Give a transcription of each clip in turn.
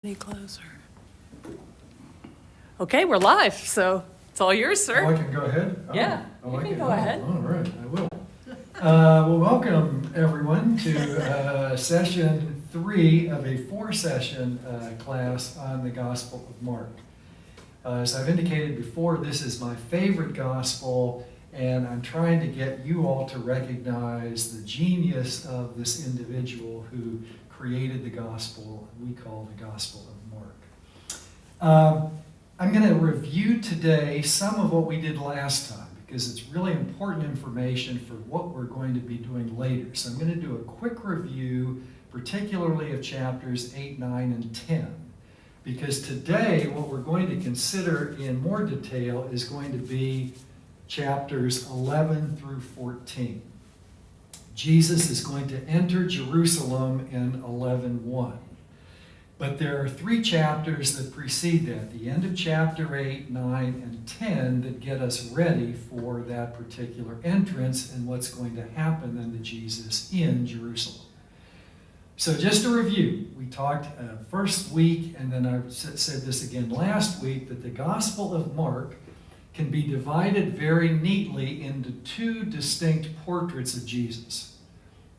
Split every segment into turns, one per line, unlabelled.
Any closer? Okay, we're live, so it's all yours, sir.
Oh, I can go ahead? Oh,
Yeah,
I
you
like
can
it.
go ahead.
All right, I will. Well, welcome everyone to session 3 of a 4-session class on the Gospel of Mark. As I've indicated before, this is my favorite gospel, and I'm trying to get you all to recognize the genius of this individual who created the gospel we call the Gospel of Mark. I'm going to review today some of what we did last time because it's really important information for what we're going to be doing later. So I'm going to do a quick review, particularly of chapters 8, 9, and 10. Because today what we're going to consider in more detail is going to be chapters 11 through 14. Jesus is going to enter Jerusalem in 11:1. But there are 3 chapters that precede that, the end of chapter 8, 9, and 10, that get us ready for that particular entrance and what's going to happen then to Jesus in Jerusalem. So just to review, we talked first week, and then I said this again last week, that the Gospel of Mark can be divided very neatly into 2 distinct portraits of Jesus.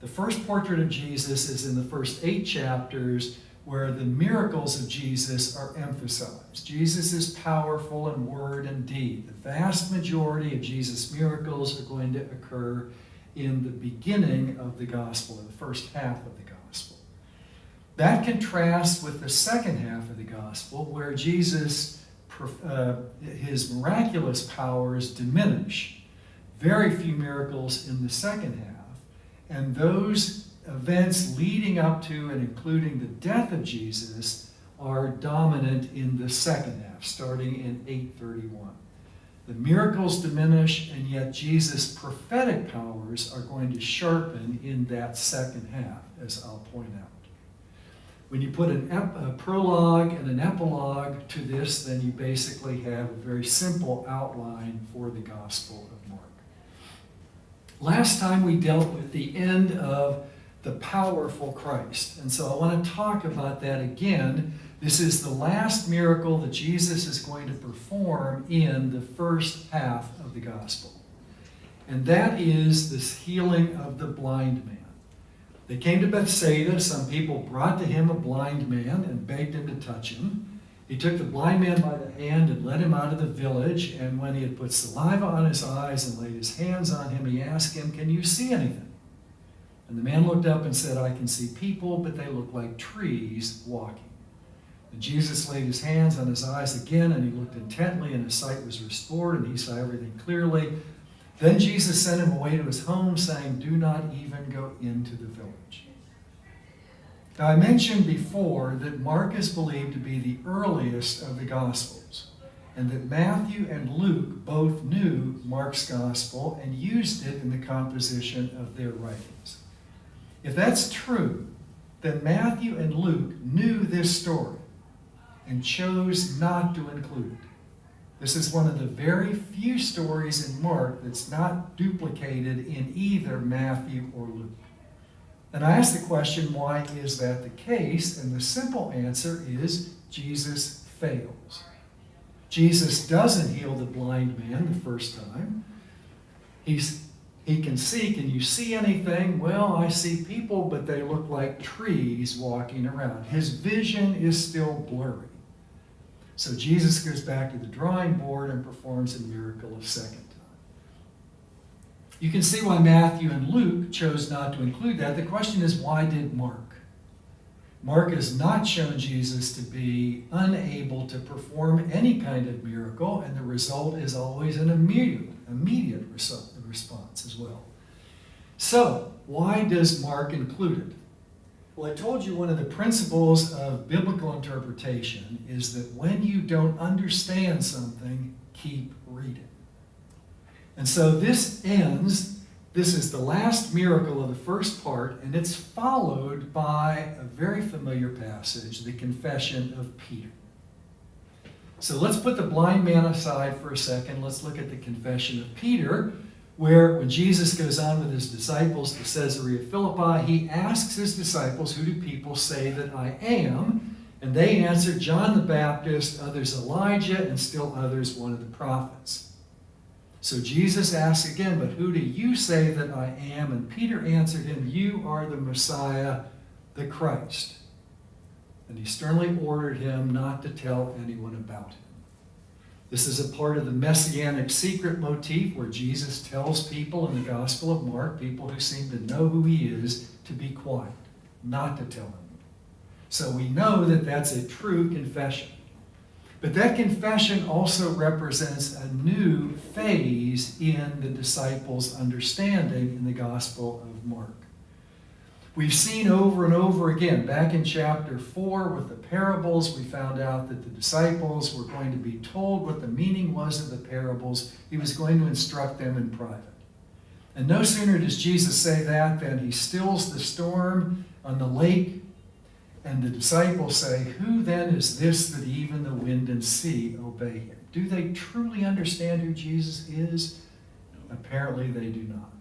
The first portrait of Jesus is in the first 8 chapters, where the miracles of Jesus are emphasized. Jesus is powerful in word and deed. The vast majority of Jesus' miracles are going to occur in the beginning of the gospel, in the first half of the gospel. That contrasts with the second half of the gospel, where Jesus, his miraculous powers diminish. Very few miracles in the second half. And those events leading up to and including the death of Jesus are dominant in the second half, starting in 8:31. The miracles diminish, and yet Jesus' prophetic powers are going to sharpen in that second half, as I'll point out. When you put a prologue and an epilogue to this, then you basically have a very simple outline for the Gospel of Mark. Last time we dealt with the end of the powerful Christ. And so I want to talk about that again. This is the last miracle that Jesus is going to perform in the first half of the gospel. And that is this healing of the blind man. They came to Bethsaida. Some people brought to him a blind man and begged him to touch him. He took the blind man by the hand and led him out of the village. And when he had put saliva on his eyes and laid his hands on him, he asked him, "Can you see anything?" And the man looked up and said, "I can see people, but they look like trees walking." And Jesus laid his hands on his eyes again, and he looked intently, and his sight was restored, and he saw everything clearly. Then Jesus sent him away to his home, saying, "Do not even go into the village." Now, I mentioned before that Mark is believed to be the earliest of the Gospels, and that Matthew and Luke both knew Mark's Gospel and used it in the composition of their writings. If that's true, then Matthew and Luke knew this story and chose not to include it. This is one of the very few stories in Mark that's not duplicated in either Matthew or Luke. And I ask the question, why is that the case? And the simple answer is Jesus fails. Jesus doesn't heal the blind man the first time. He can see. Can you see anything? Well, I see people, but they look like trees walking around. His vision is still blurry. So Jesus goes back to the drawing board and performs a miracle a second time. You can see why Matthew and Luke chose not to include that. The question is, why did Mark? Mark has not shown Jesus to be unable to perform any kind of miracle, and the result is always an immediate response as well. So, why does Mark include it? Well, I told you one of the principles of biblical interpretation is that when you don't understand something, keep reading. And so this is the last miracle of the first part, and it's followed by a very familiar passage, the confession of Peter. So let's put the blind man aside for a second. Let's look at the confession of Peter, where when Jesus goes on with his disciples to Caesarea Philippi, he asks his disciples, "Who do people say that I am?" And they answered, John the Baptist, others Elijah, and still others one of the prophets. So Jesus asked again, but who do you say that I am? And Peter answered him, you are the Messiah, the Christ. And he sternly ordered him not to tell anyone about him. This is a part of the messianic secret motif where Jesus tells people in the Gospel of Mark, people who seem to know who he is, to be quiet, not to tell him. So we know that that's a true confession. But that confession also represents a new phase in the disciples' understanding in the Gospel of Mark. We've seen over and over again, back in chapter 4 with the parables, we found out that the disciples were going to be told what the meaning was of the parables. He was going to instruct them in private. And no sooner does Jesus say that than he stills the storm on the lake. And the disciples say, who then is this that even the wind and sea obey him? Do they truly understand who Jesus is? Apparently they do not.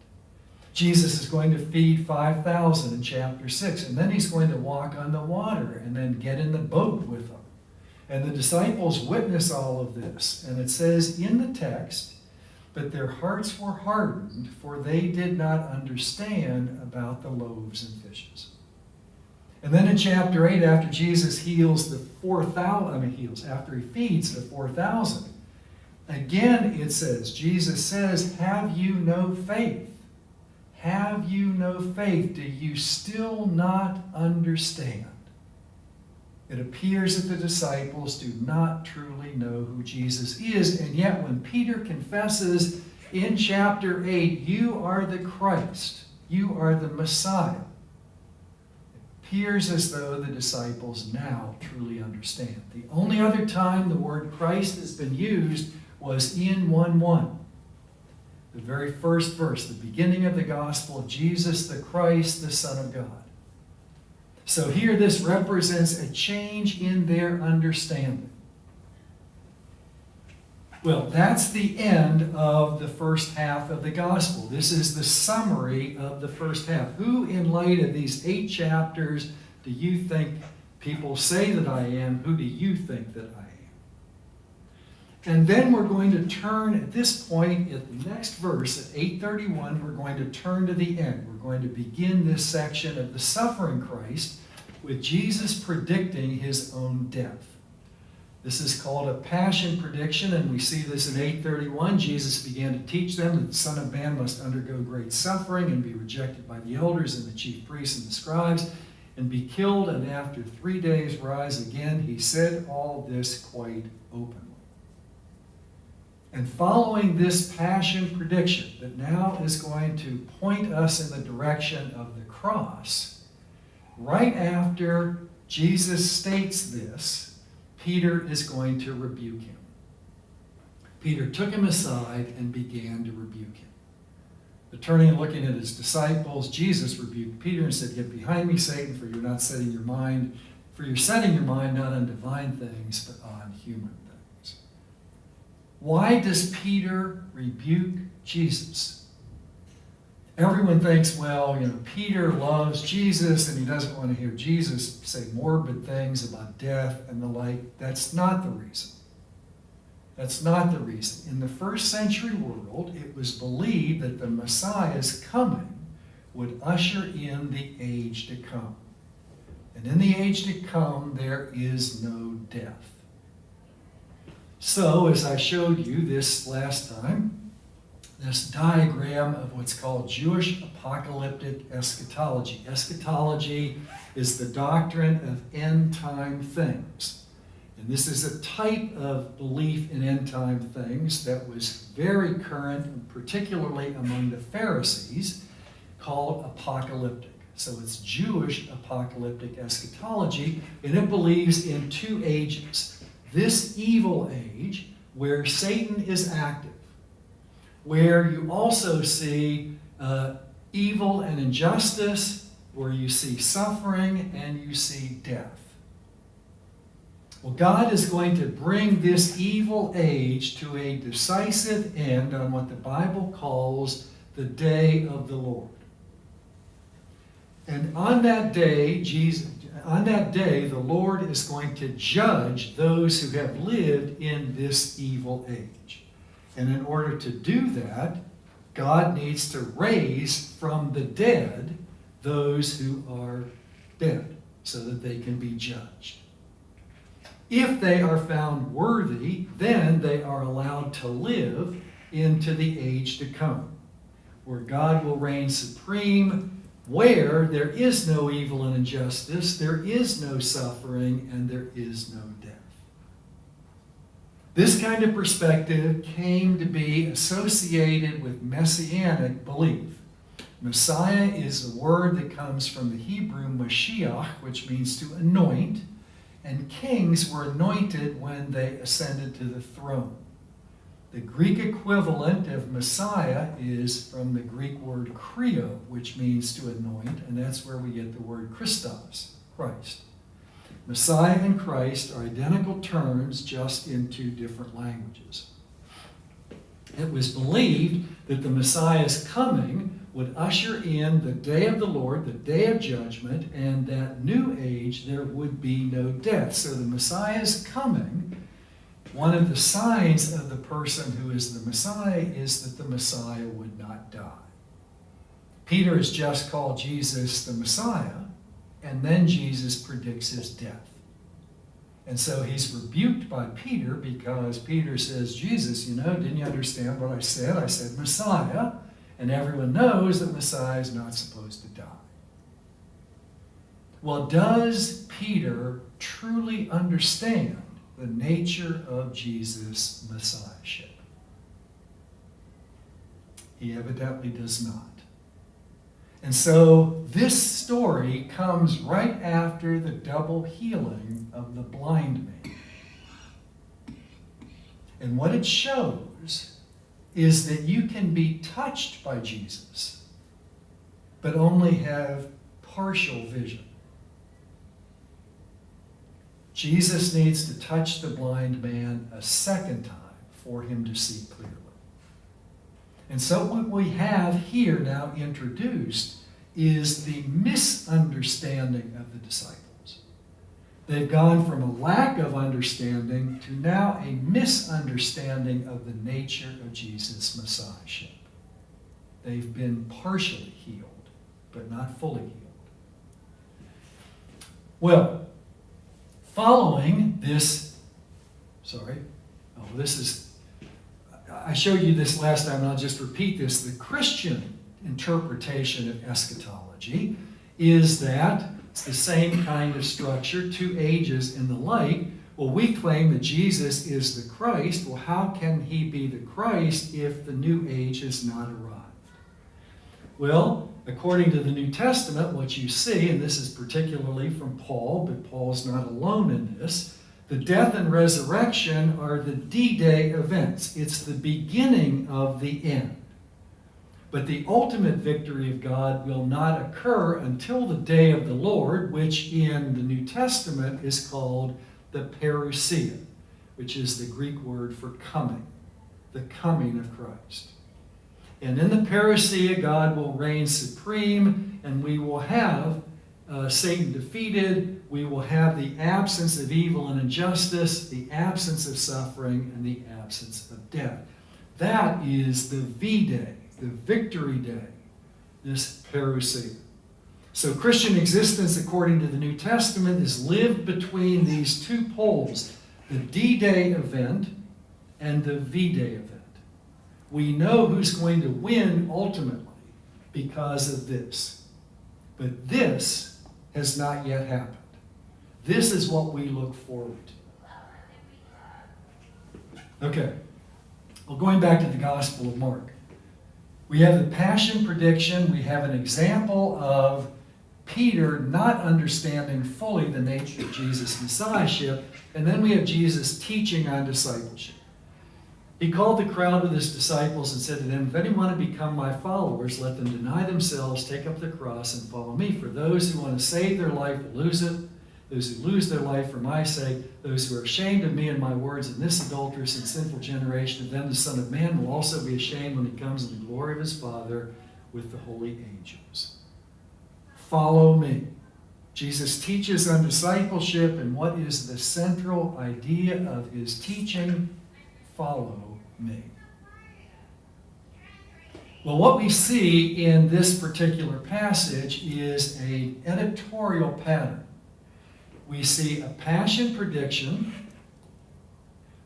Jesus is going to feed 5,000 in chapter 6, and then he's going to walk on the water and then get in the boat with them. And the disciples witness all of this. And it says in the text, but their hearts were hardened, for they did not understand about the loaves and fishes. And then in chapter 8, after Jesus heals the 4,000, after he feeds the 4,000, again it says, Jesus says, have you no faith? Have you no faith? Do you still not understand? It appears that the disciples do not truly know who Jesus is, and yet when Peter confesses in chapter 8, you are the Christ, you are the Messiah, appears as though the disciples now truly understand. The only other time the word Christ has been used was in 1:1. The very first verse, the beginning of the gospel of Jesus, the Christ, the Son of God. So here this represents a change in their understanding. Well, that's the end of the first half of the gospel. This is the summary of the first half. Who, in light of these 8 chapters, do you think people say that I am? Who do you think that I am? And then we're going to turn, at this point, at the next verse, at 8:31, we're going to turn to the end. We're going to begin this section of the suffering Christ with Jesus predicting his own death. This is called a passion prediction, and we see this in 8:31. Jesus began to teach them that the Son of Man must undergo great suffering and be rejected by the elders and the chief priests and the scribes and be killed, and after 3 days rise again. He said all this quite openly. And following this passion prediction that now is going to point us in the direction of the cross, right after Jesus states this, Peter is going to rebuke him. Peter took him aside and began to rebuke him. But turning and looking at his disciples, Jesus rebuked Peter and said, "Get behind me, Satan, for you're setting your mind not on divine things, but on human things." Why does Peter rebuke Jesus? Everyone thinks, well, Peter loves Jesus and he doesn't want to hear Jesus say morbid things about death and the like. That's not the reason. That's not the reason. In the first century world, it was believed that the Messiah's coming would usher in the age to come. And in the age to come, there is no death. So, as I showed you this last time, this diagram of what's called Jewish apocalyptic eschatology. Eschatology is the doctrine of end-time things. And this is a type of belief in end-time things that was very current, and particularly among the Pharisees, called apocalyptic. So it's Jewish apocalyptic eschatology, and it believes in 2 ages. This evil age, where Satan is active, where you also see evil and injustice, where you see suffering and you see death. Well, God is going to bring this evil age to a decisive end on what the Bible calls the day of the Lord. And on that day, On that day, the Lord is going to judge those who have lived in this evil age. And in order to do that, God needs to raise from the dead those who are dead so that they can be judged. If they are found worthy, then they are allowed to live into the age to come, where God will reign supreme, where there is no evil and injustice, there is no suffering, and there is no death. This kind of perspective came to be associated with messianic belief. Messiah is a word that comes from the Hebrew Mashiach, which means to anoint, and kings were anointed when they ascended to the throne. The Greek equivalent of Messiah is from the Greek word Krio, which means to anoint, and that's where we get the word Christos, Christ. Messiah and Christ are identical terms, just in two different languages. It was believed that the Messiah's coming would usher in the day of the Lord, the day of judgment, and that new age there would be no death. So the Messiah's coming, one of the signs of the person who is the Messiah is that the Messiah would not die. Peter has just called Jesus the Messiah, and then Jesus predicts his death. And so he's rebuked by Peter because Peter says, Jesus, didn't you understand what I said? I said Messiah, and everyone knows that Messiah is not supposed to die. Well, does Peter truly understand the nature of Jesus' messiahship? He evidently does not. And so this story comes right after the double healing of the blind man. And what it shows is that you can be touched by Jesus, but only have partial vision. Jesus needs to touch the blind man a second time for him to see clearly. And so what we have here now introduced is the misunderstanding of the disciples. They've gone from a lack of understanding to now a misunderstanding of the nature of Jesus' messiahship. They've been partially healed, but not fully healed. Well, following this, I showed you this last time, and I'll just repeat this. The Christian interpretation of eschatology is that it's the same kind of structure, two ages and the like. Well, we claim that Jesus is the Christ. Well, how can he be the Christ if the new age has not arrived? Well, according to the New Testament, what you see, and this is particularly from Paul, but Paul's not alone in this, the death and resurrection are the D-Day events. It's the beginning of the end. But the ultimate victory of God will not occur until the day of the Lord, which in the New Testament is called the parousia, which is the Greek word for coming, the coming of Christ. And in the parousia, God will reign supreme, and we will have Satan defeated. We will have the absence of evil and injustice, the absence of suffering, and the absence of death. That is the V-Day, the victory day, this parousia. So Christian existence, according to the New Testament, is lived between these two poles, the D-Day event and the V-Day event. We know who's going to win ultimately because of this. But this has not yet happened. This is what we look forward to. Okay. Well, going back to the Gospel of Mark. We have the Passion prediction. We have an example of Peter not understanding fully the nature of Jesus' messiahship. And then we have Jesus teaching on discipleship. He called the crowd with his disciples and said to them, if anyone would become my followers, let them deny themselves, take up their cross, and follow me. For those who want to save their life will lose it. Those who lose their life for my sake, those who are ashamed of me and my words in this adulterous and sinful generation, of them the Son of Man will also be ashamed when he comes in the glory of his Father with the holy angels. Follow me. Jesus teaches on discipleship, and what is the central idea of his teaching? Follow me. Well, what we see in this particular passage is an editorial pattern. We see a passion prediction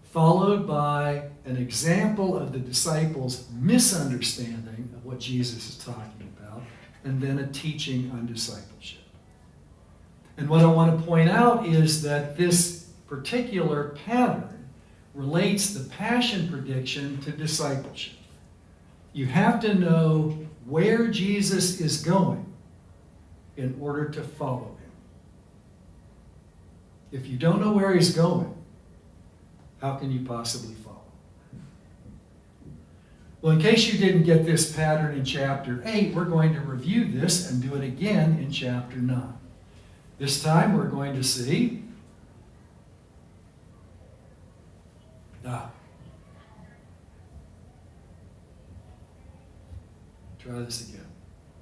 followed by an example of the disciples' misunderstanding of what Jesus is talking about, and then a teaching on discipleship. And what I want to point out is that this particular pattern relates the passion prediction to discipleship. You have to know where Jesus is going in order to follow him. If you don't know where he's going, how can you possibly follow? Well, in case you didn't get this pattern in chapter 8, we're going to review this and do it again in chapter 9. This time we're going to see try this again.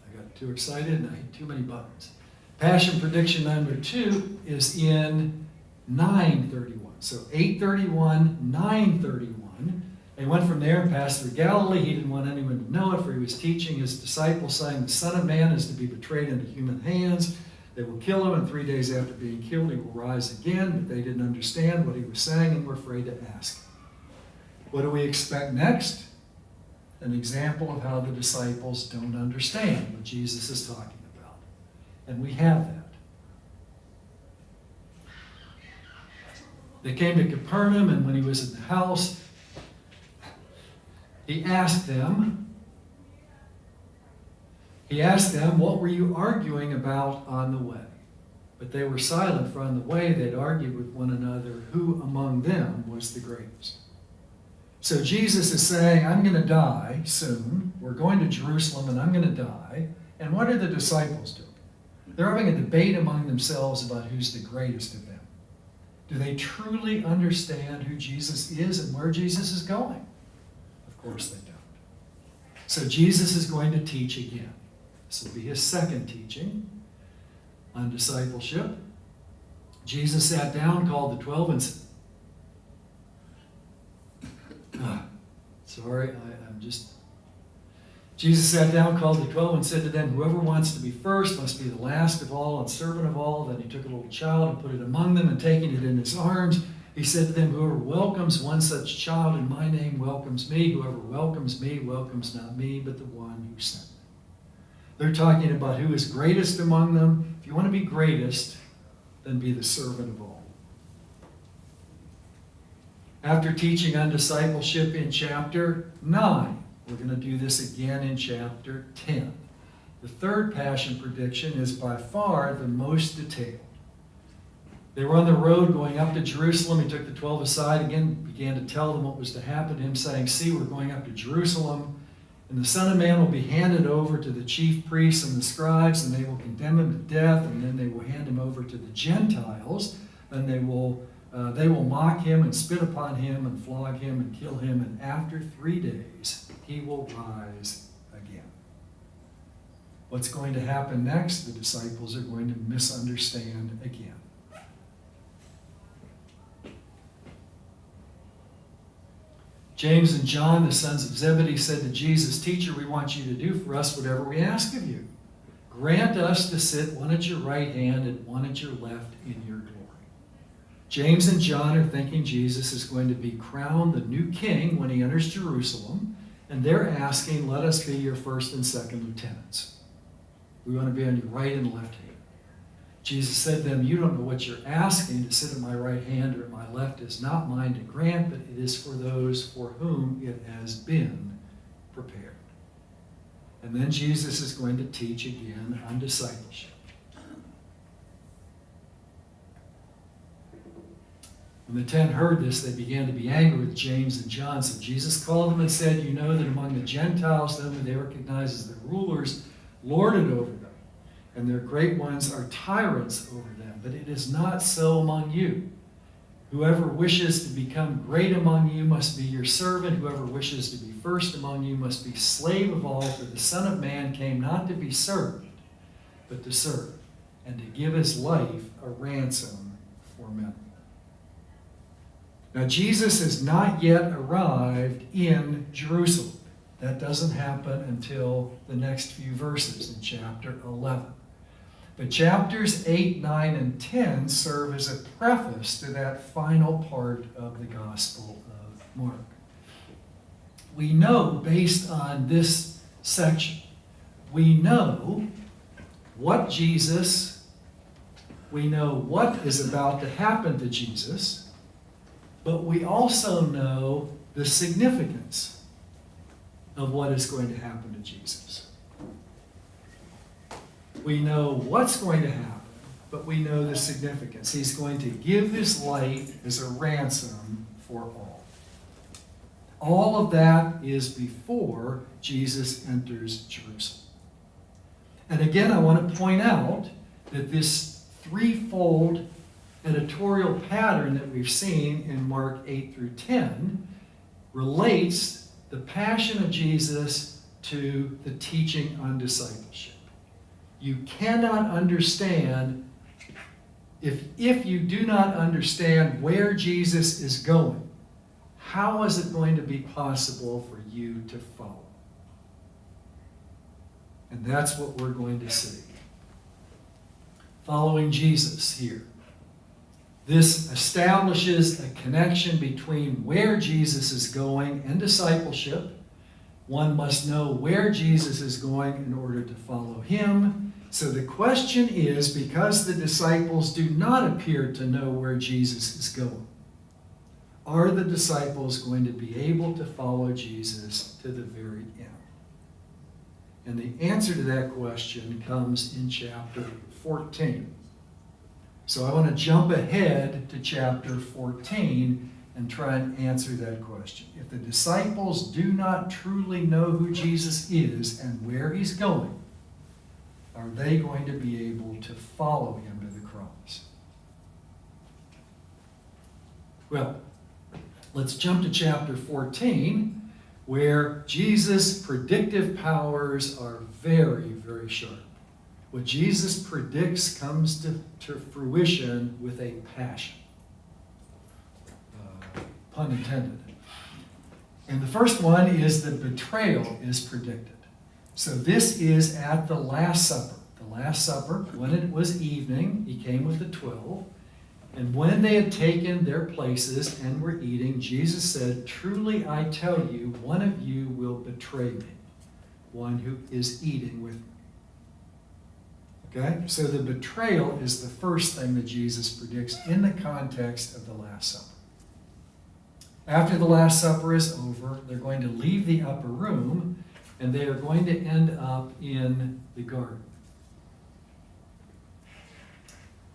I got too excited and I hit too many buttons. Passion prediction number 2 is in 9:31. So 8:31, 9:31. They went from there and passed through Galilee. He didn't want anyone to know it, for he was teaching his disciples, saying, the Son of Man is to be betrayed into human hands. They will kill him, and 3 days after being killed, he will rise again. But they didn't understand what he was saying and were afraid to ask. What do we expect next? An example of how the disciples don't understand what Jesus is talking about. And we have that. They came to Capernaum, and when he was in the house, he asked them, what were you arguing about on the way? But they were silent, for on the way they'd argued with one another who among them was the greatest. So Jesus is saying, I'm going to die soon. We're going to Jerusalem and I'm going to die. And what are the disciples doing? They're having a debate among themselves about who's the greatest of them. Do they truly understand who Jesus is and where Jesus is going? Of course they don't. So Jesus is going to teach again. This will be his second teaching on discipleship. Jesus sat down, called the 12, and said, Jesus sat down, called the 12, and said to them, whoever wants to be first must be the last of all and servant of all. Then he took a little child and put it among them, and taking it in his arms, he said to them, whoever welcomes one such child in my name welcomes me. Whoever welcomes me welcomes not me, but the one who sent me. They're talking about who is greatest among them. If you want to be greatest, then be the servant of all. After teaching on discipleship in chapter 9, we're going to do this again in chapter 10. The third passion prediction is by far the most detailed. They were on the road going up to Jerusalem. He took the 12 aside again, began to tell them what was to happen to him, saying, see, we're going up to Jerusalem, and the Son of Man will be handed over to the chief priests and the scribes, and they will condemn him to death, and then they will hand him over to the Gentiles, and they will mock him and spit upon him and flog him and kill him, and after 3 days he will rise again. What's going to happen next? The disciples are going to misunderstand again. James and John, the sons of Zebedee, said to Jesus, Teacher, we want you to do for us whatever we ask of you. Grant us to sit one at your right hand and one at your left in your glory. James and John are thinking Jesus is going to be crowned the new king when he enters Jerusalem, and they're asking, let us be your first and second lieutenants. We want to be on your right and left hand. Jesus said to them, you don't know what you're asking. To sit at my right hand or at my left is not mine to grant, but it is for those for whom it has been prepared. And then Jesus is going to teach again on discipleship. When the 10 heard this, they began to be angry with James and John. So Jesus called them and said, you know that among the Gentiles, them who they recognize as their rulers, lord it over them, and their great ones are tyrants over them. But it is not so among you. Whoever wishes to become great among you must be your servant. Whoever wishes to be first among you must be slave of all. For the Son of Man came not to be served, but to serve, and to give his life a ransom for many. Now, Jesus has not yet arrived in Jerusalem. That doesn't happen until the next few verses in chapter 11. But chapters 8, 9, and 10 serve as a preface to that final part of the Gospel of Mark. We know, based on this section, we know what we know what is about to happen to Jesus, but we also know the significance of what is going to happen to Jesus. We know what's going to happen, but we know the significance. He's going to give his life as a ransom for all. All of that is before Jesus enters Jerusalem. And again, I want to point out that this threefold editorial pattern that we've seen in Mark 8 through 10 relates the passion of Jesus to the teaching on discipleship. You cannot understand, if you do not understand where Jesus is going, how is it going to be possible for you to follow? And that's what we're going to see. Following Jesus here. This establishes a connection between where Jesus is going and discipleship. One must know where Jesus is going in order to follow him. So the question is, because the disciples do not appear to know where Jesus is going, are the disciples going to be able to follow Jesus to the very end? And the answer to that question comes in chapter 14. So I want to jump ahead to chapter 14 and try and answer that question. If the disciples do not truly know who Jesus is and where he's going, are they going to be able to follow him to the cross? Well, let's jump to chapter 14, where Jesus' predictive powers are very, very sharp. What Jesus predicts comes to fruition with a passion. Pun intended. And the first one is that betrayal is predicted. So this is at the Last Supper. The Last Supper, when it was evening, he came with the 12. And when they had taken their places and were eating, Jesus said, "Truly I tell you, one of you will betray me, one who is eating with me." Okay? So the betrayal is the first thing that Jesus predicts in the context of the Last Supper. After the Last Supper is over, they're going to leave the upper room, and they are going to end up in the garden.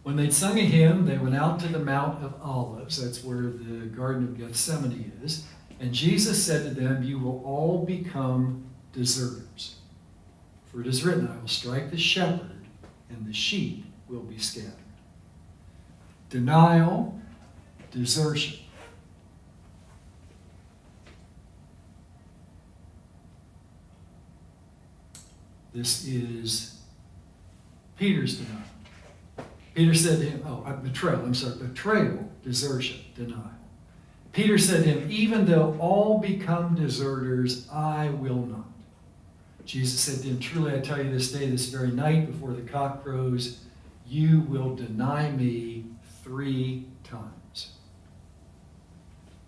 When they'd sung a hymn, they went out to the Mount of Olives. That's where the Garden of Gethsemane is. And Jesus said to them, "You will all become deserters. For it is written, I will strike the shepherd, and the sheep will be scattered." Denial, desertion. This is Peter's denial. Peter said to him, betrayal, desertion, denial. Peter said to him, "Even though all become deserters, I will not." Jesus said to him, "Truly I tell you, this day, this very night, before the cock crows, you will deny me 3 times.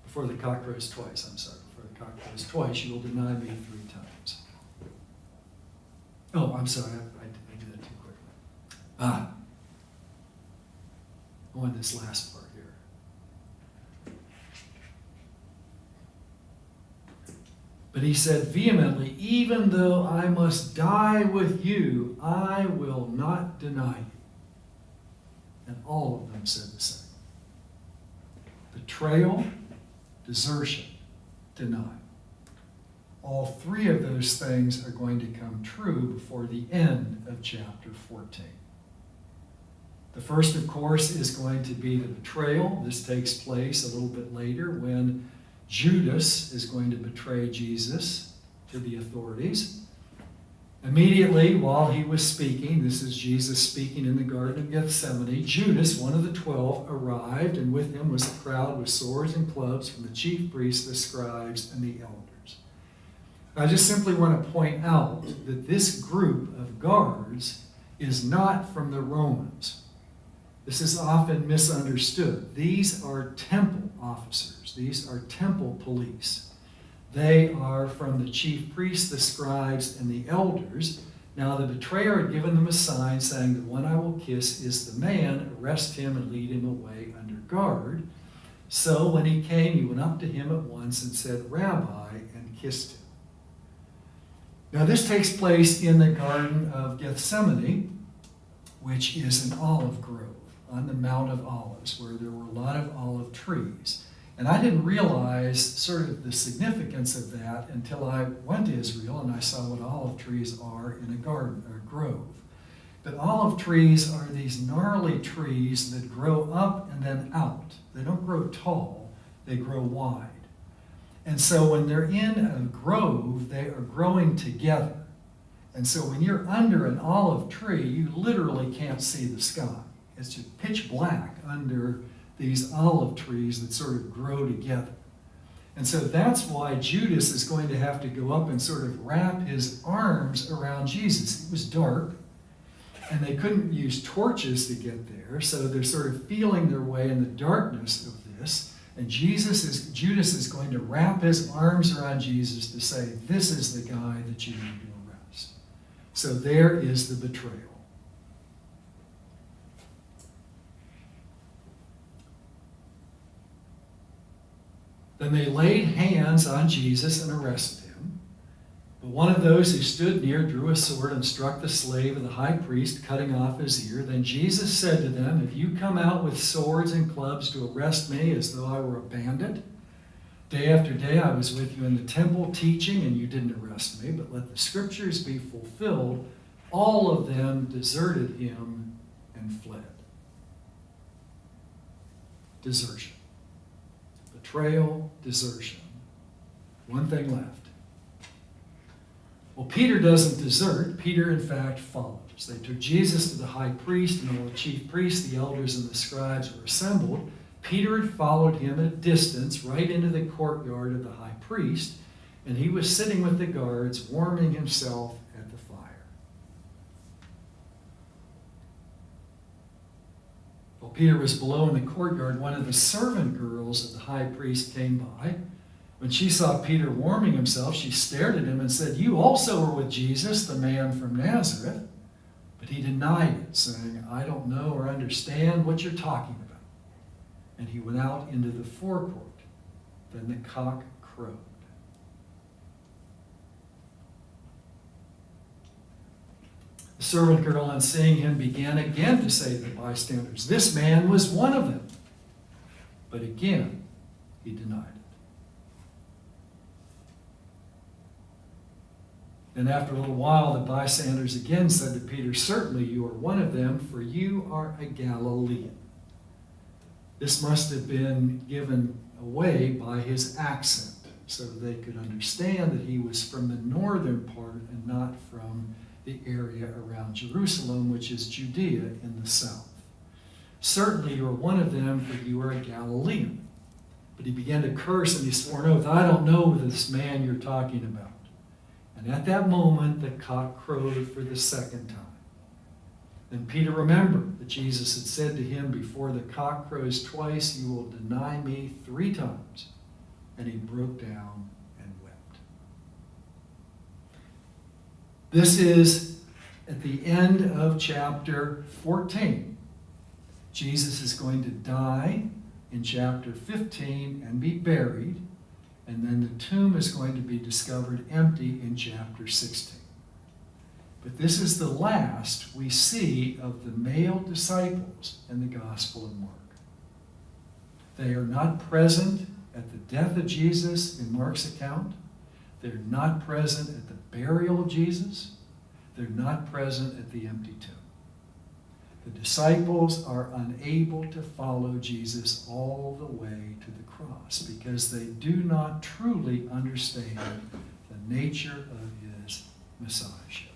Before the cock crows twice, Before the cock crows twice, you will deny me 3 times. Oh, I'm sorry, I did that too quickly. I want this last part here. But he said vehemently, "Even though I must die with you, I will not deny you." And all of them said the same. Betrayal, desertion, denial. All 3 of those things are going to come true before the end of chapter 14. The first, of course, is going to be the betrayal. This takes place a little bit later when Judas is going to betray Jesus to the authorities. Immediately while he was speaking, this is Jesus speaking in the Garden of Gethsemane, Judas, one of the 12, arrived, and with him was a crowd with swords and clubs from the chief priests, the scribes, and the elders. I just simply want to point out that this group of guards is not from the Romans. This is often misunderstood. These are temple officers. These are temple police. They are from the chief priests, the scribes, and the elders. Now the betrayer had given them a sign saying, "The one I will kiss is the man. Arrest him and lead him away under guard." So when he came, he went up to him at once and said, "Rabbi," and kissed him. Now this takes place in the Garden of Gethsemane, which is an olive grove on the Mount of Olives, where there were a lot of olive trees. And I didn't realize sort of the significance of that until I went to Israel and I saw what olive trees are in a garden or a grove. But olive trees are these gnarly trees that grow up and then out. They don't grow tall, they grow wide. And so when they're in a grove, they are growing together. And so when you're under an olive tree, you literally can't see the sky. It's just pitch black under these olive trees that sort of grow together. And so that's why Judas is going to have to go up and sort of wrap his arms around Jesus. It was dark, and they couldn't use torches to get there, so they're sort of feeling their way in the darkness of this. And Judas is going to wrap his arms around Jesus to say, "This is the guy that you need to arrest." So there is the betrayal. Then they laid hands on Jesus and arrested him. But one of those who stood near drew a sword and struck the slave of the high priest, cutting off his ear. Then Jesus said to them, "Have you come out with swords and clubs to arrest me as though I were a bandit? Day after day I was with you in the temple teaching, and you didn't arrest me, but let the scriptures be fulfilled." All of them deserted him and fled. Desertion. Betrayal, desertion. One thing left. Well, Peter doesn't desert. Peter, in fact, follows. They took Jesus to the high priest, and all the chief priests, the elders, and the scribes were assembled. Peter had followed him at a distance right into the courtyard of the high priest, and he was sitting with the guards, warming himself at the fire. While Peter was below in the courtyard, one of the servant girls of the high priest came by. When she saw Peter warming himself, she stared at him and said, "You also were with Jesus, the man from Nazareth." But he denied it, saying, "I don't know or understand what you're talking about." And he went out into the forecourt. Then the cock crowed. The servant girl, on seeing him, began again to say to the bystanders, "This man was one of them." But again, he denied it. And after a little while, the bystanders again said to Peter, "Certainly you are one of them, for you are a Galilean." This must have been given away by his accent, so they could understand that he was from the northern part and not from the area around Jerusalem, which is Judea in the south. "Certainly you are one of them, for you are a Galilean." But he began to curse, and he swore an oath, "I don't know this man you're talking about." And at that moment, the cock crowed for the second time. Then Peter remembered that Jesus had said to him, "Before the cock crows twice, you will deny me 3 times." And he broke down and wept. This is at the end of chapter 14. Jesus is going to die in chapter 15 and be buried. And then the tomb is going to be discovered empty in chapter 16. But this is the last we see of the male disciples in the Gospel of Mark. They are not present at the death of Jesus in Mark's account. They're not present at the burial of Jesus. They're not present at the empty tomb. The disciples are unable to follow Jesus all the way to the cross because they do not truly understand the nature of his messiahship.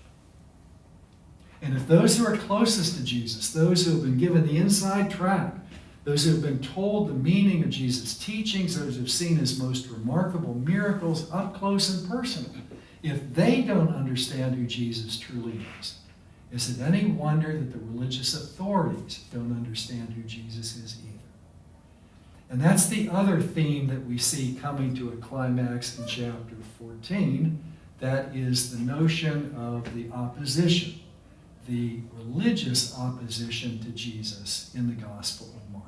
And if those who are closest to Jesus, those who have been given the inside track, those who have been told the meaning of Jesus' teachings, those who have seen his most remarkable miracles up close and personal, if they don't understand who Jesus truly is it any wonder that the religious authorities don't understand who Jesus is either? And that's the other theme that we see coming to a climax in chapter 14. That is the notion of the opposition, the religious opposition to Jesus in the Gospel of Mark.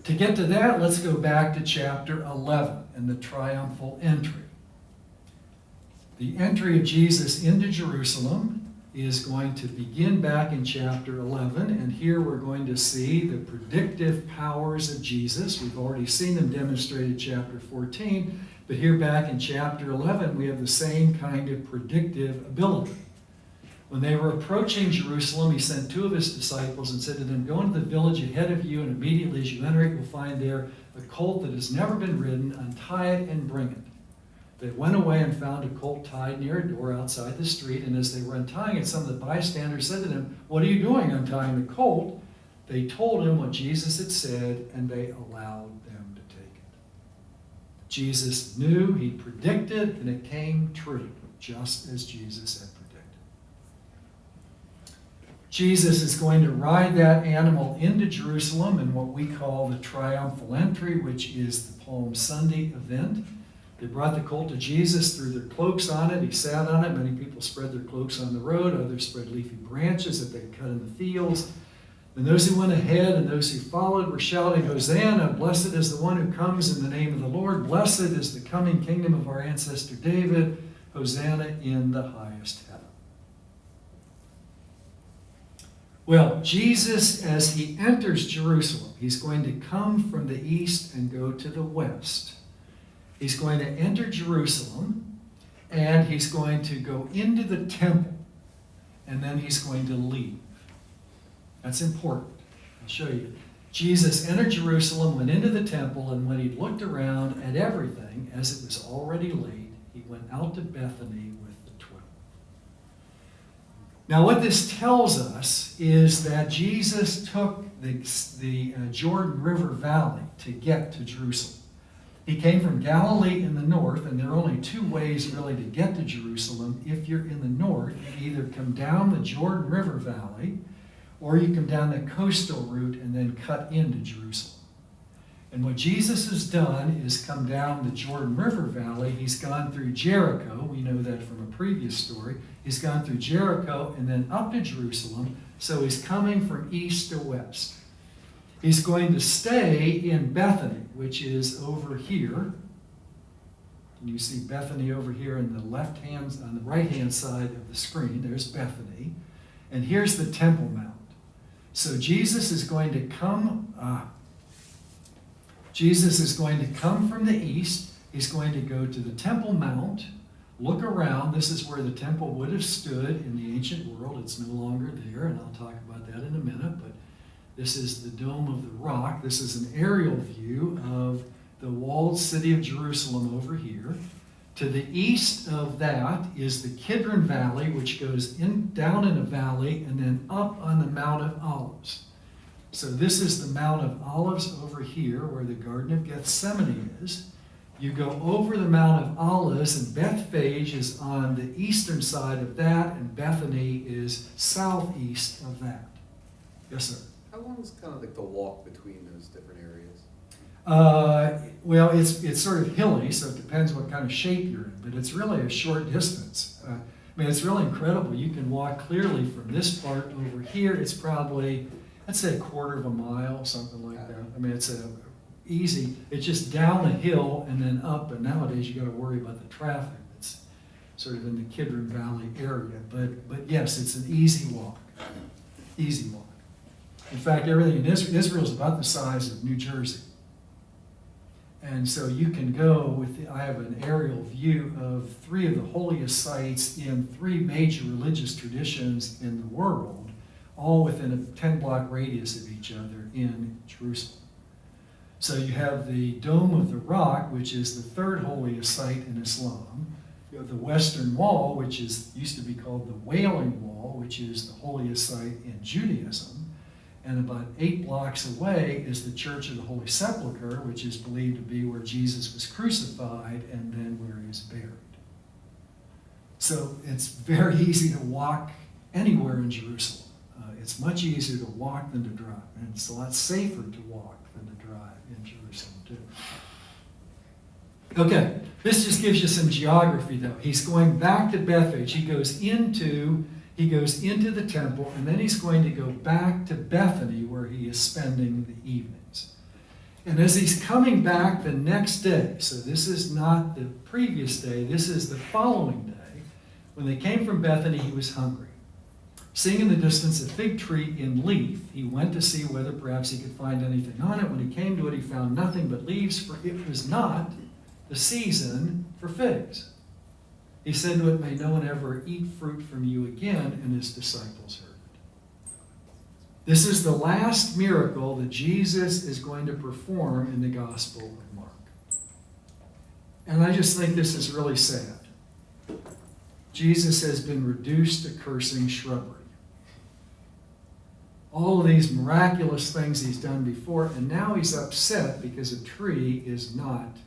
To get to that, let's go back to chapter 11 and the Triumphal Entry. The entry of Jesus into Jerusalem is going to begin back in chapter 11, and here we're going to see the predictive powers of Jesus. We've already seen them demonstrated in chapter 14, but here back in chapter 11, we have the same kind of predictive ability. When they were approaching Jerusalem, he sent two of his disciples and said to them, "Go into the village ahead of you, and immediately as you enter it, you'll find there a colt that has never been ridden. Untie it and bring it." They went away and found a colt tied near a door outside the street, and as they were untying it, some of the bystanders said to them, "What are you doing untying the colt?" They told him what Jesus had said, and they allowed them to take it. Jesus knew, he predicted, and it came true, just as Jesus had predicted. Jesus is going to ride that animal into Jerusalem in what we call the Triumphal Entry, which is the Palm Sunday event. They brought the colt to Jesus, threw their cloaks on it. He sat on it. Many people spread their cloaks on the road. Others spread leafy branches that they cut in the fields. And those who went ahead and those who followed were shouting, "Hosanna, blessed is the one who comes in the name of the Lord. Blessed is the coming kingdom of our ancestor David. Hosanna in the highest heaven." Well, Jesus, as he enters Jerusalem, he's going to come from the east and go to the west. He's going to enter Jerusalem, and he's going to go into the temple, and then he's going to leave. That's important. I'll show you. Jesus entered Jerusalem, went into the temple, and when he looked around at everything, as it was already late, he went out to Bethany with the 12. Now, what this tells us is that Jesus took the Jordan River Valley to get to Jerusalem. He came from Galilee in the north, and there are only two ways really to get to Jerusalem. If you're in the north, you either come down the Jordan River Valley, or you come down the coastal route and then cut into Jerusalem. And what Jesus has done is come down the Jordan River Valley. He's gone through Jericho. We know that from a previous story. He's gone through Jericho and then up to Jerusalem. So he's coming from east to west. He's going to stay in Bethany, which is over here. And you see Bethany over here on the on the right-hand side of the screen. There's Bethany. And here's the Temple Mount. So Jesus is going to come from the east. He's going to go to the Temple Mount, look around. This is where the temple would have stood in the ancient world. It's no longer there, and I'll talk about that in a minute. But this is the Dome of the Rock. This is an aerial view of the walled city of Jerusalem over here. To the east of that is the Kidron Valley, which goes down in a valley and then up on the Mount of Olives. So this is the Mount of Olives over here where the Garden of Gethsemane is. You go over the Mount of Olives, and Bethphage is on the eastern side of that, and Bethany is southeast of that. Yes, sir?
How long is kind of like the walk between those different areas?
Well, it's sort of hilly, so it depends what kind of shape you're in, but it's really a short distance. I mean, it's really incredible. You can walk clearly from this part over here. It's probably, I'd say, a quarter of a mile, something like that. I mean, it's easy. It's just down a hill and then up, and nowadays you got to worry about the traffic. It's sort of in the Kidron Valley area, but yes, it's an easy walk. Easy walk. In fact, everything in Israel is about the size of New Jersey. And so you can go I have an aerial view of three of the holiest sites in three major religious traditions in the world, all within a 10-block radius of each other in Jerusalem. So you have the Dome of the Rock, which is the third holiest site in Islam. the Western Wall, which used to be called the Wailing Wall, which is the holiest site in Judaism. And about 8 blocks away is the Church of the Holy Sepulchre, which is believed to be where Jesus was crucified and then where he was buried. So it's very easy to walk anywhere in Jerusalem. It's much easier to walk than to drive. And it's a lot safer to walk than to drive in Jerusalem, too. Okay, this just gives you some geography, though. He's going back to Bethany. He goes into the temple, and then he's going to go back to Bethany, where he is spending the evenings. And as he's coming back the next day, so this is not the previous day, this is the following day, when they came from Bethany, he was hungry. Seeing in the distance a fig tree in leaf, he went to see whether perhaps he could find anything on it. When he came to it, he found nothing but leaves, for it was not the season for figs. He said to it, "May no one ever eat fruit from you again," and his disciples heard it. This is the last miracle that Jesus is going to perform in the Gospel of Mark. And I just think this is really sad. Jesus has been reduced to cursing shrubbery. All of these miraculous things he's done before, and now he's upset because a tree is not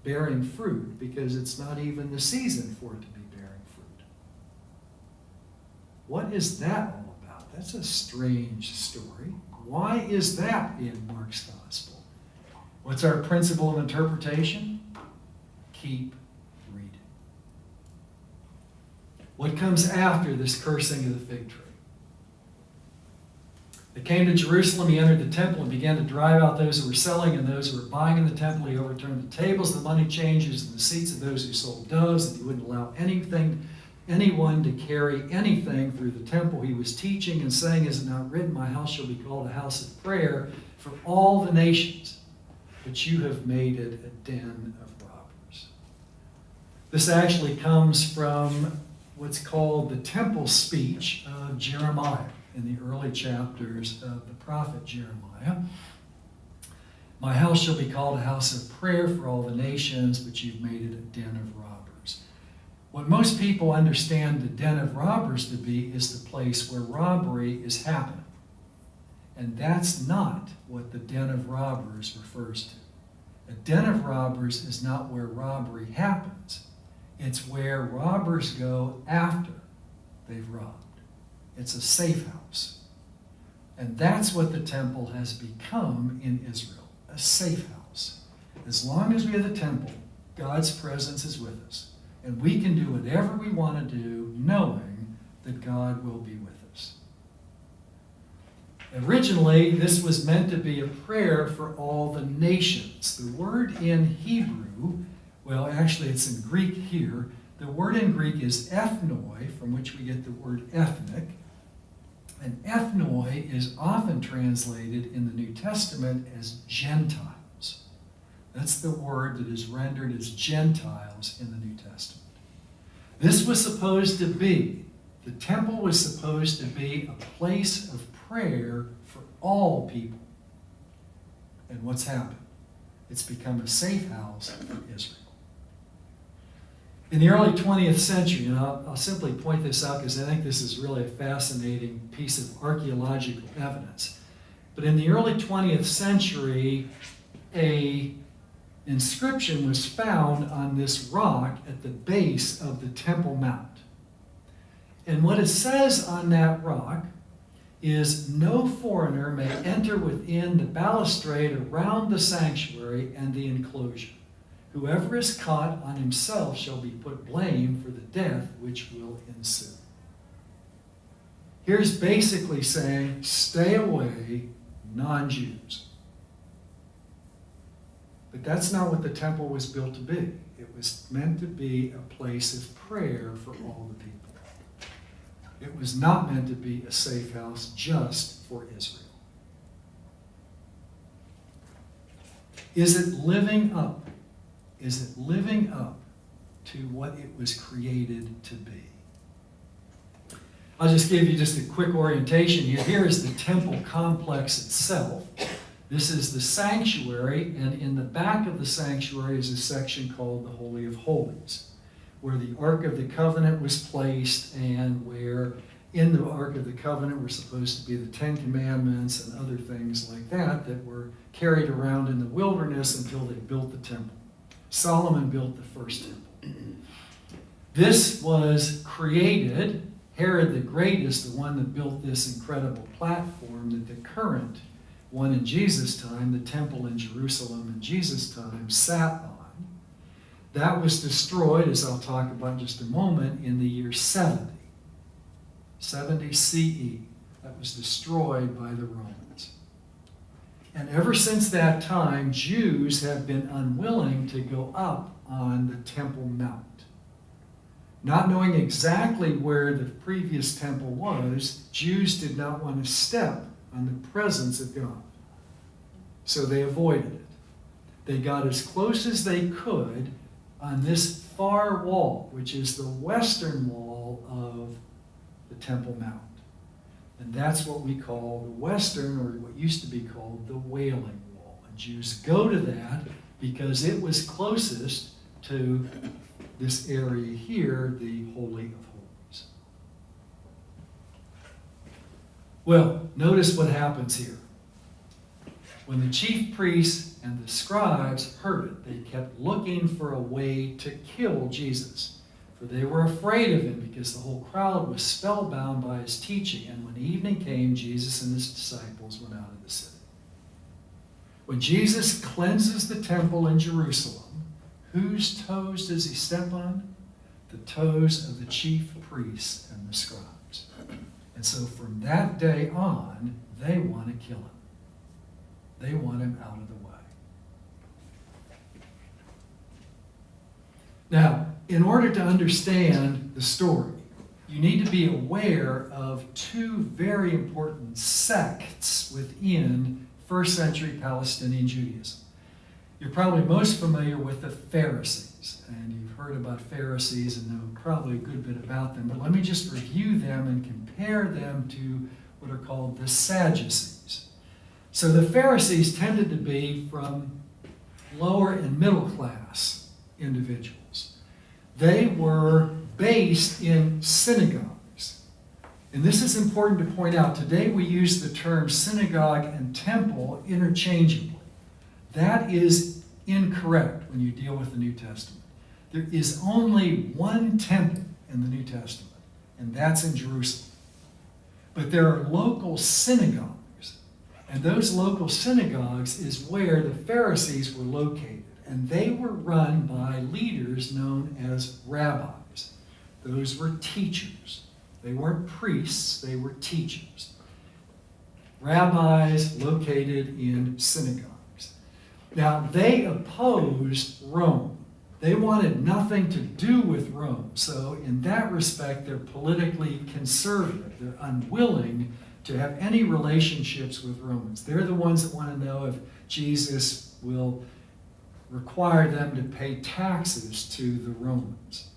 bearing fruit, because it's not even the season for it to be bearing fruit. What is that all about? That's a strange story. Why is that in Mark's Gospel? What's our principle of interpretation? Keep reading. What comes after this cursing of the fig tree? They came to Jerusalem, he entered the temple and began to drive out those who were selling and those who were buying in the temple. He overturned the tables, the money changers, and the seats of those who sold doves, and he wouldn't allow anyone to carry anything through the temple. He was teaching and saying, "Is it not written, my house shall be called a house of prayer for all the nations, but you have made it a den of robbers." This actually comes from what's called the temple speech of Jeremiah in the early chapters of the prophet Jeremiah. "My house shall be called a house of prayer for all the nations, but you've made it a den of robbers." What most people understand the den of robbers to be is the place where robbery is happening. And that's not what the den of robbers refers to. A den of robbers is not where robbery happens. It's where robbers go after they've robbed. It's a safe house. And that's what the temple has become in Israel, a safe house. As long as we have the temple, God's presence is with us. And we can do whatever we want to do, knowing that God will be with us. Originally, this was meant to be a prayer for all the nations. The word in Hebrew, well, actually it's in Greek here. The word in Greek is ethnoi, from which we get the word ethnic. And ethnoi is often translated in the New Testament as Gentiles. That's the word that is rendered as Gentiles in the New Testament. This was supposed to be, the temple was supposed to be a place of prayer for all people. And what's happened? It's become a safe house for Israel. In the early 20th century, and I'll simply point this out because I think this is really a fascinating piece of archaeological evidence. But in the early 20th century, an inscription was found on this rock at the base of the Temple Mount. And what it says on that rock is, "No foreigner may enter within the balustrade around the sanctuary and the enclosure. Whoever is caught on himself shall be put blame for the death which will ensue." Here's basically saying, stay away, non-Jews. But that's not what the temple was built to be. It was meant to be a place of prayer for all the people. It was not meant to be a safe house just for Israel. Is it living up? Is it living up to what it was created to be? I'll just give you just a quick orientation here. Here is the temple complex itself. This is the sanctuary, and in the back of the sanctuary is a section called the Holy of Holies, where the Ark of the Covenant was placed, and where in the Ark of the Covenant were supposed to be the Ten Commandments and other things like that were carried around in the wilderness until they built the temple. Solomon built the first temple. This was created, Herod the Great is the one that built this incredible platform that the current one in Jesus' time, the temple in Jerusalem in Jesus' time, sat on. That was destroyed, as I'll talk about in just a moment, in the year 70. 70 CE. That was destroyed by the Romans. And ever since that time, Jews have been unwilling to go up on the Temple Mount. Not knowing exactly where the previous temple was, Jews did not want to step on the presence of God. So they avoided it. They got as close as they could on this far wall, which is the western wall of the Temple Mount. And that's what we call the western, or what used to be called the Wailing Wall. And Jews go to that because it was closest to this area here, the Holy of Holies. Well, notice what happens here. When the chief priests and the scribes heard it, they kept looking for a way to kill Jesus. For they were afraid of him because the whole crowd was spellbound by his teaching. And when evening came, Jesus and his disciples went out of the city. When Jesus cleanses the temple in Jerusalem, whose toes does he step on? The toes of the chief priests and the scribes. And so from that day on, they want to kill him. They want him out of the way. Now, in order to understand the story, you need to be aware of two very important sects within first century Palestinian Judaism. You're probably most familiar with the Pharisees, and you've heard about Pharisees and know probably a good bit about them, but let me just review them and compare them to what are called the Sadducees. So the Pharisees tended to be from lower and middle class individuals. They were based in synagogues. And this is important to point out. Today we use the term synagogue and temple interchangeably. That is incorrect when you deal with the New Testament. There is only one temple in the New Testament, and that's in Jerusalem. But there are local synagogues. And those local synagogues is where the Pharisees were located. And they were run by leaders known as rabbis. Those were teachers. They weren't priests, they were teachers. Rabbis located in synagogues. Now, they opposed Rome. They wanted nothing to do with Rome. So in that respect, they're politically conservative. They're unwilling to have any relationships with Romans. They're the ones that want to know if Jesus will require them to pay taxes to the Romans.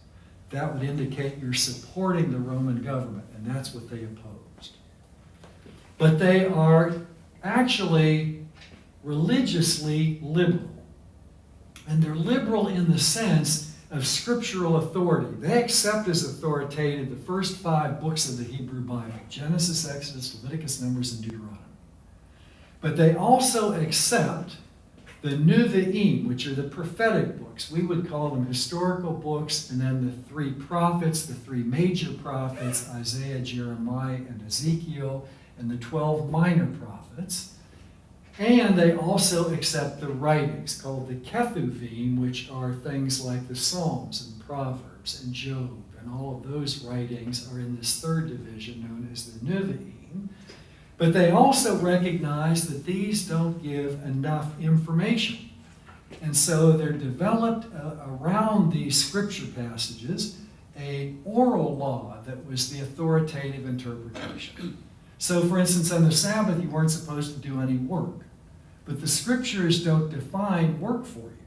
That would indicate you're supporting the Roman government, and that's what they opposed. But they are actually religiously liberal. And they're liberal in the sense of scriptural authority. They accept as authoritative the first 5 books of the Hebrew Bible: Genesis, Exodus, Leviticus, Numbers, and Deuteronomy. But they also accept the Nevi'im, which are the prophetic books. We would call them historical books, and then the 3 prophets, the 3 major prophets, Isaiah, Jeremiah, and Ezekiel, and the 12 minor prophets. And they also accept the writings called the Ketuvim, which are things like the Psalms and Proverbs and Job, and all of those writings are in this 3rd division known as the Nevi'im. But they also recognize that these don't give enough information. And so they're developed around these scripture passages a oral law that was the authoritative interpretation. So for instance, on the Sabbath, you weren't supposed to do any work. But the scriptures don't define work for you.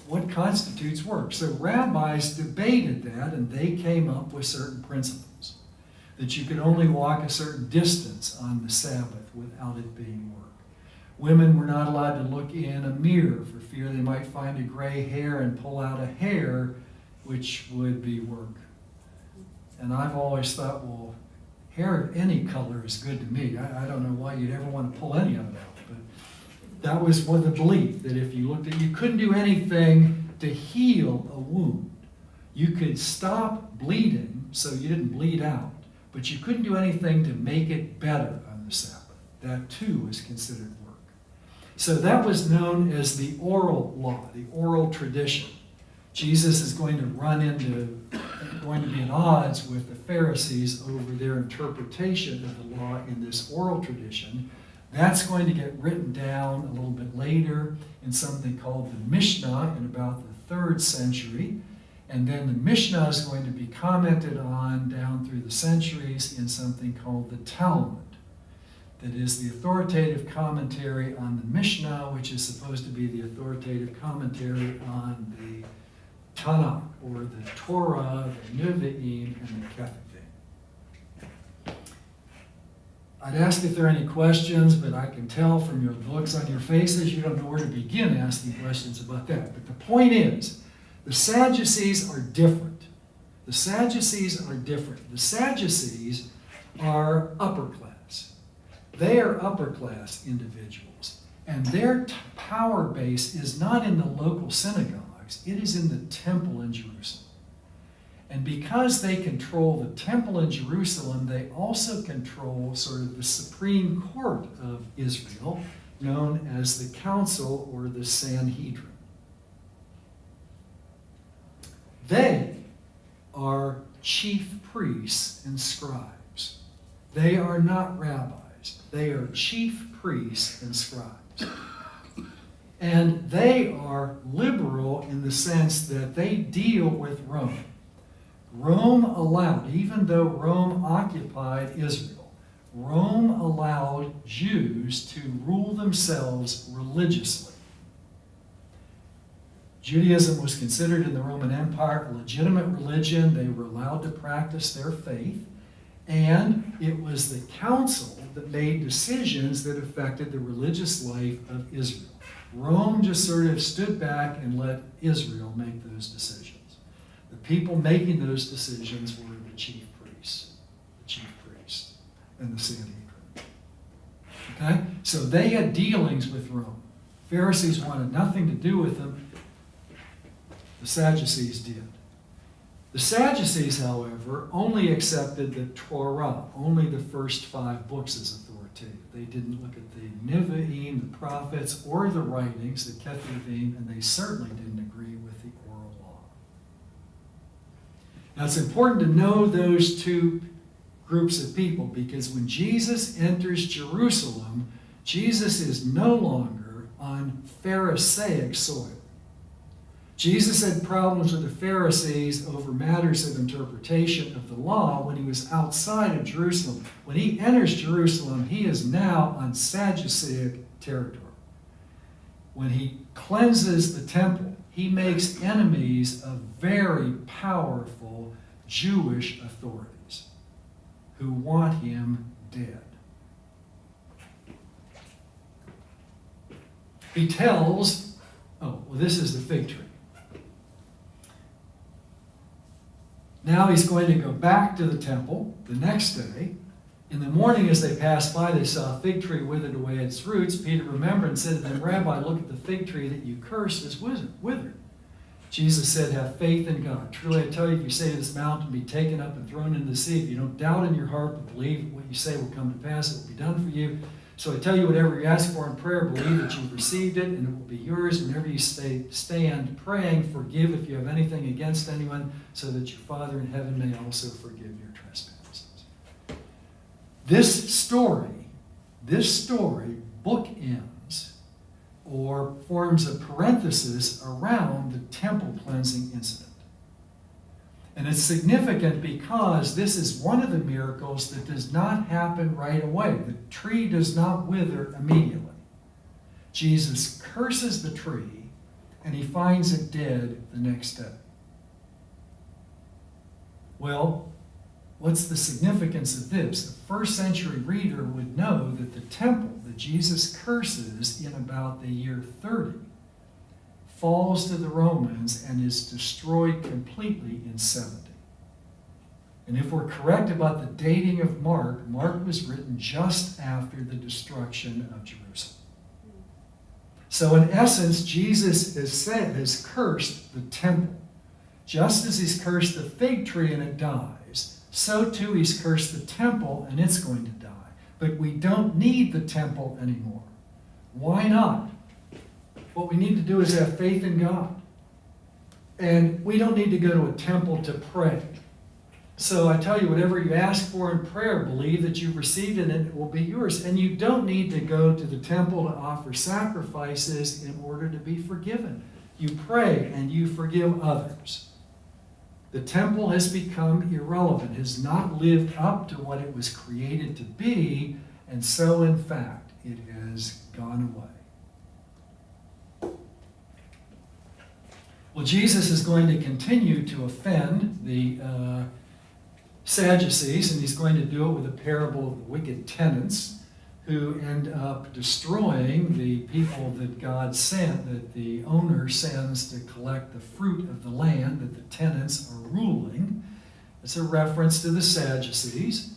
What constitutes work? So rabbis debated that, and they came up with certain principles. That you could only walk a certain distance on the Sabbath without it being work. Women were not allowed to look in a mirror for fear they might find a gray hair and pull out a hair which would be work. And I've always thought, well, hair of any color is good to me. I don't know why you'd ever want to pull any of it out, but that was one of the belief, that if you looked at, you couldn't do anything to heal a wound. You could stop bleeding so you didn't bleed out, but you couldn't do anything to make it better on the Sabbath. That too was considered work. So that was known as the oral law, the oral tradition. Jesus is going to going to be at odds with the Pharisees over their interpretation of the law in this oral tradition. That's going to get written down a little bit later in something called the Mishnah in about the 3rd century. And then the Mishnah is going to be commented on down through the centuries in something called the Talmud. That is the authoritative commentary on the Mishnah, which is supposed to be the authoritative commentary on the Tanakh, or the Torah, the Nevi'im, and the Ketuvim. I'd ask if there are any questions, but I can tell from your looks on your faces you don't know where to begin asking questions about that. But the point is, the Sadducees are different. The Sadducees are different. The Sadducees are upper class. They are upper class individuals. And their power base is not in the local synagogues. It is in the temple in Jerusalem. And because they control the temple in Jerusalem, they also control sort of the Supreme Court of Israel, known as the Council or the Sanhedrin. They are chief priests and scribes. They are not rabbis. They are chief priests and scribes. And they are liberal in the sense that they deal with Rome. Rome allowed, even though Rome occupied Israel, Rome allowed Jews to rule themselves religiously. Judaism was considered in the Roman Empire a legitimate religion. They were allowed to practice their faith. And it was the council that made decisions that affected the religious life of Israel. Rome just sort of stood back and let Israel make those decisions. The people making those decisions were the chief priests, and the Sanhedrin. Okay? So they had dealings with Rome. Pharisees wanted nothing to do with them. The Sadducees did. The Sadducees, however, only accepted the Torah, only the first 5 books as authoritative. They didn't look at the Nevi'im, the prophets, or the writings, the Ketuvim, and they certainly didn't agree with the oral law. Now it's important to know those two groups of people, because when Jesus enters Jerusalem, Jesus is no longer on Pharisaic soil. Jesus had problems with the Pharisees over matters of interpretation of the law when he was outside of Jerusalem. When he enters Jerusalem, he is now on Sadduceic territory. When he cleanses the temple, he makes enemies of very powerful Jewish authorities who want him dead. He tells, this is the fig tree. Now he's going to go back to the temple the next day. In the morning as they passed by, they saw a fig tree withered away its roots. Peter remembered and said to them, Rabbi, look at the fig tree that you cursed is withered. Jesus said, have faith in God. Truly I tell you, if you say to this mountain, be taken up and thrown into the sea, if you don't doubt in your heart, but believe what you say will come to pass, it will be done for you. So I tell you, whatever you ask for in prayer, believe that you've received it, and it will be yours. Whenever you stand praying, forgive if you have anything against anyone, so that your Father in heaven may also forgive your trespasses. This story bookends or forms a parenthesis around the temple cleansing incident. And it's significant because this is one of the miracles that does not happen right away. The tree does not wither immediately. Jesus curses the tree, and he finds it dead the next day. Well, what's the significance of this? The first century reader would know that the temple that Jesus curses in about the year 30 falls to the Romans and is destroyed completely in 70. And if we're correct about the dating of Mark, Mark was written just after the destruction of Jerusalem. So in essence, Jesus has cursed the temple. Just as he's cursed the fig tree and it dies, so too he's cursed the temple and it's going to die. But we don't need the temple anymore. Why not? What we need to do is have faith in God. And we don't need to go to a temple to pray. So I tell you, whatever you ask for in prayer, believe that you've received it and it will be yours. And you don't need to go to the temple to offer sacrifices in order to be forgiven. You pray and you forgive others. The temple has become irrelevant, has not lived up to what it was created to be, and so in fact it has gone away. Well, Jesus is going to continue to offend the Sadducees, and he's going to do it with a parable of the wicked tenants who end up destroying the people that God sent, that the owner sends to collect the fruit of the land that the tenants are ruling. It's a reference to the Sadducees.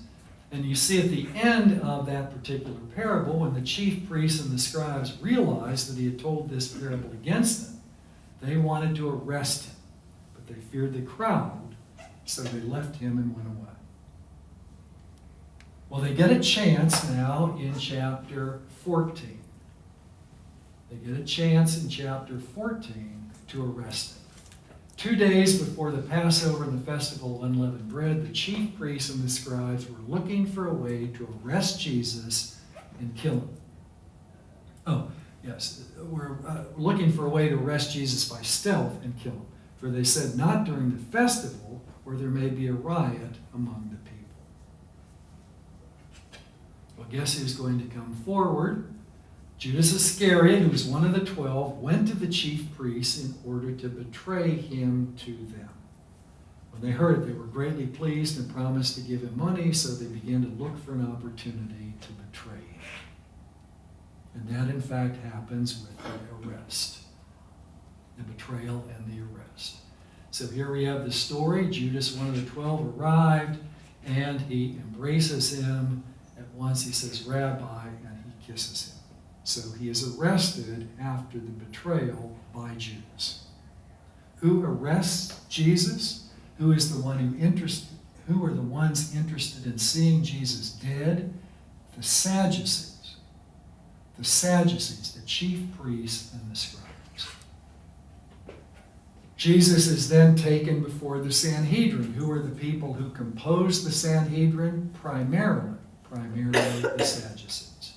And you see at the end of that particular parable, when the chief priests and the scribes realized that he had told this parable against them, they wanted to arrest him, but they feared the crowd, so they left him and went away. Well, they get a chance now in chapter 14. They get a chance in chapter 14 to arrest him. 2 days before the Passover and the festival of unleavened bread, the chief priests and the scribes were looking for a way to arrest Jesus and kill him. Oh, yes, we're looking for a way to arrest Jesus by stealth and kill him. For they said, not during the festival, where there may be a riot among the people. Well, guess who's going to come forward? Judas Iscariot, who was one of the 12, went to the chief priests in order to betray him to them. When they heard it, they were greatly pleased and promised to give him money, so they began to look for an opportunity to betray him. And that, in fact, happens with the arrest, the betrayal and the arrest. So here we have the story. Judas, one of the 12, arrived, and he embraces him. At once he says, Rabbi, and he kisses him. So he is arrested after the betrayal by Judas. Who arrests Jesus? Who is the one who are the ones interested in seeing Jesus dead? The Sadducees. The Sadducees, the chief priests and the scribes. Jesus is then taken before the Sanhedrin. Who are the people who compose the Sanhedrin? Primarily the Sadducees.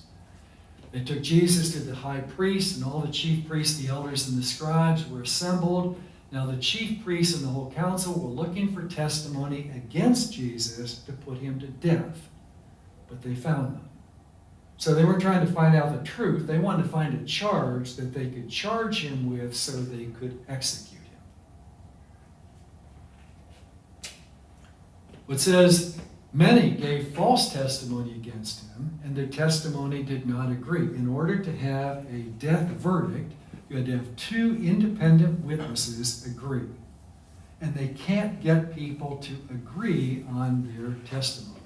They took Jesus to the high priest, and all the chief priests, the elders, and the scribes were assembled. Now the chief priests and the whole council were looking for testimony against Jesus to put him to death, but they found none. So they weren't trying to find out the truth. They wanted to find a charge that they could charge him with so they could execute him. It says, many gave false testimony against him, and their testimony did not agree. In order to have a death verdict, you had to have two independent witnesses agree. And they can't get people to agree on their testimony.